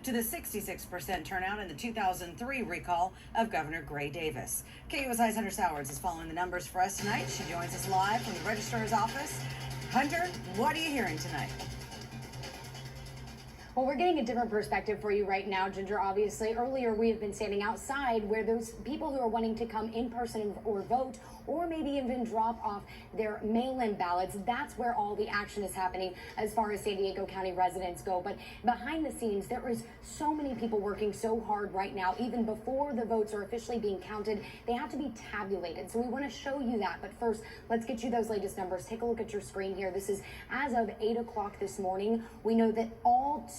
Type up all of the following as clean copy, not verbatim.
to the 66% turnout in the 2003 recall of Governor Gray Davis. KUSI's Hunter Sowards is following the numbers for us tonight. She joins us live from the registrar's office. Hunter, what are you hearing tonight? Well, we're getting a different perspective for you right now, Ginger. Obviously, earlier we have been standing outside where those people who are wanting to come in person or vote, or maybe even drop off their mail-in ballots, that's where all the action is happening as far as San Diego County residents go. But behind the scenes, there is so many people working so hard right now. Even before the votes are officially being counted, they have to be tabulated. So we want to show you that. But first, let's get you those latest numbers. Take a look at your screen here. This is as of 8 o'clock this morning. We know that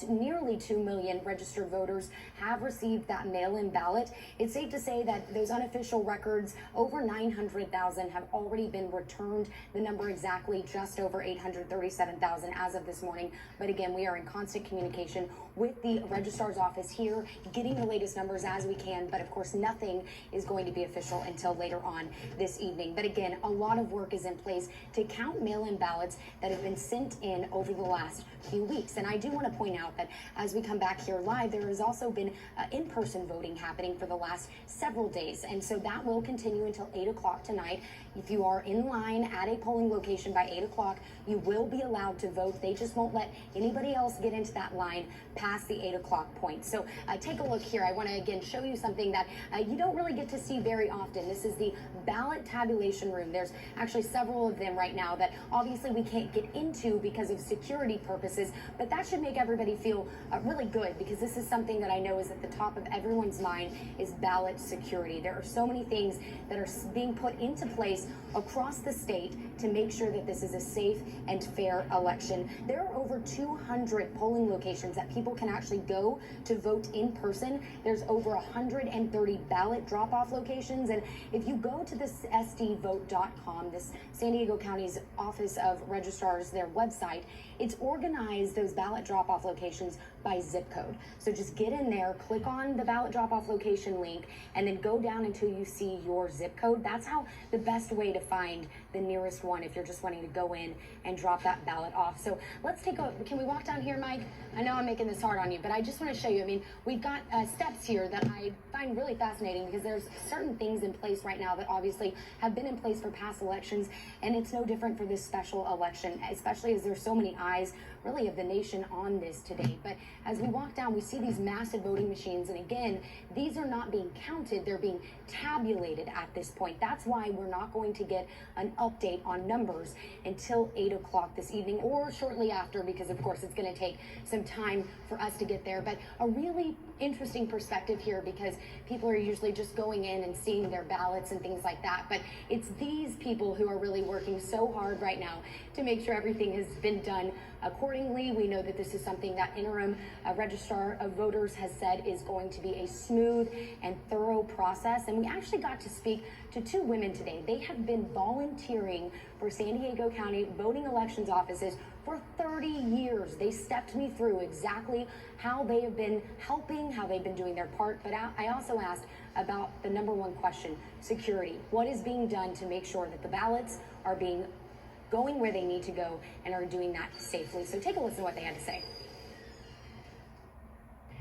nearly 2 million registered voters have received that mail-in ballot. It's safe to say that those unofficial records, over 900,000 have already been returned. The number exactly just over 837,000 as of this morning. But again, we are in constant communication with the registrar's office here, getting the latest numbers as we can. But of course, nothing is going to be official until later on this evening. But again, a lot of work is in place to count mail-in ballots that have been sent in over the last few weeks. And I do want to point out that as we come back here live, there has also been in-person voting happening for the last several days. And so that will continue until 8 o'clock tonight. If you are in line at a polling location by 8 o'clock, you will be allowed to vote. They just won't let anybody else get into that line past the 8 o'clock point. So take a look here. I want to again show you something that you don't really get to see very often. This is the ballot tabulation room. There's actually several of them right now that obviously we can't get into because of security purposes, but that should make everybody feel really good, because this is something that I know is at the top of everyone's mind, is ballot security. There are so many things that are being put into place across the state to make sure that this is a safe and fair election. There are over 200 polling locations that people can actually go to vote in person. There's over 130 ballot drop-off locations, and if you go to this sdvote.com, this San Diego County's Office of Registrars, their website, it's organized those ballot drop-off locations by zip code. So just get in there, click on the ballot drop-off location link, and then go down until you see your zip code. That's how the best way to find the nearest one if you're just wanting to go in and drop that ballot off. So let's can we walk down here, Mike? I know I'm making this hard on you, but I just want to show you. I mean, we've got steps here that I find really fascinating, because there's certain things in place right now that obviously have been in place for past elections, and it's no different for this special election, especially as there's so many eyes really of the nation on this today. But as we walk down, we see these massive voting machines, and again, these are not being counted, they're being tabulated at this point. That's why we're not going to get an update on numbers until 8 o'clock this evening, or shortly after, because of course it's going to take some time for us to get there. But a really interesting perspective here, because people are usually just going in and seeing their ballots and things like that, but it's these people who are really working so hard right now to make sure everything has been done accordingly. We know that this is something that interim registrar of voters has said is going to be a smooth and thorough process. And we actually got to speak to two women today. They have been volunteering for San Diego County voting elections offices for 30 years. They stepped me through exactly how they have been helping, how they've been doing their part. But I also asked about the number one question, security. What is being done to make sure that the ballots are going where they need to go and are doing that safely? So take a listen to what they had to say.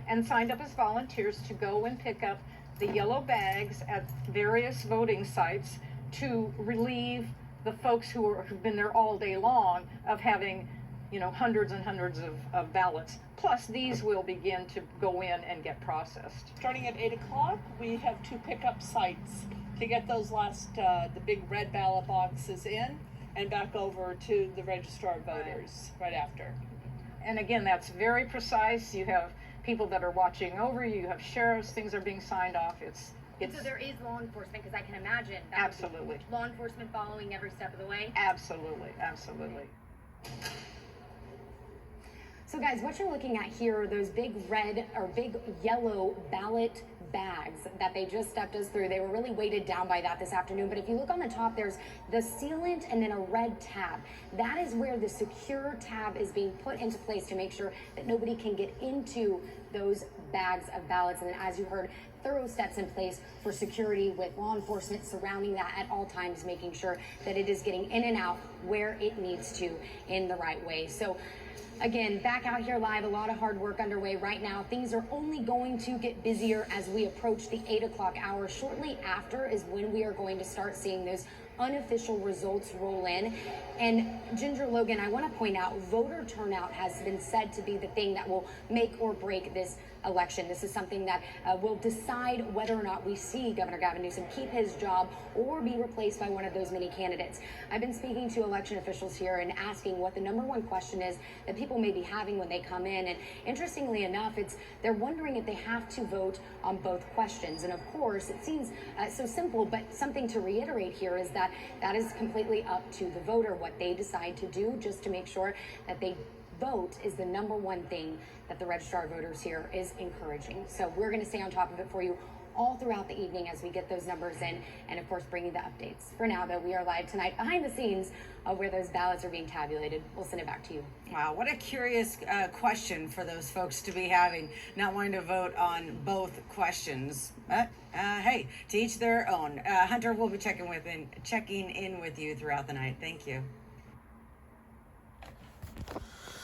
And signed up as volunteers to go and pick up the yellow bags at various voting sites to relieve the folks who've been there all day long of having, hundreds and hundreds of ballots. Plus, these will begin to go in and get processed. Starting at 8 o'clock, we have 2 pickup sites to get those the big red ballot boxes in and back over to the registrar of voters right after. And again, that's very precise. You have people that are watching over you, you have sheriffs, things are being signed off. So there is law enforcement, because I can imagine that absolutely law enforcement following every step of the way. Absolutely. So guys, what you're looking at here are those big red or big yellow ballot bags that they just stepped us through. They were really weighted down by that this afternoon. But if you look on the top, there's the sealant and then a red tab. That is where the secure tab is being put into place to make sure that nobody can get into those bags of ballots. And then, as you heard, thorough steps in place for security with law enforcement surrounding that at all times, making sure that it is getting in and out where it needs to in the right way. So Again, back out here live, a lot of hard work underway right now. Things are only going to get busier as we approach the 8 o'clock hour. Shortly after is when we are going to start seeing those unofficial results roll in. And Ginger, Logan, I want to point out, voter turnout has been said to be the thing that will make or break this election. This is something that will decide whether or not we see Governor Gavin Newsom keep his job or be replaced by one of those many candidates. I've been speaking to election officials here and asking what the number one question is that people may be having when they come in. And interestingly enough, they're wondering if they have to vote on both questions. And of course, it seems so simple, but something to reiterate here is that is completely up to the voter, what they decide to do, just to make sure that they vote is the number one thing that the registrar of voters here is encouraging. So we're going to stay on top of it for you all throughout the evening as we get those numbers in, and of course bringing the updates. For now though, we are live tonight behind the scenes of where those ballots are being tabulated. We'll send it back to you. Wow, what a curious question for those folks to be having, not wanting to vote on both questions. But hey, to each their own. Hunter will be checking in with you throughout the night. Thank you.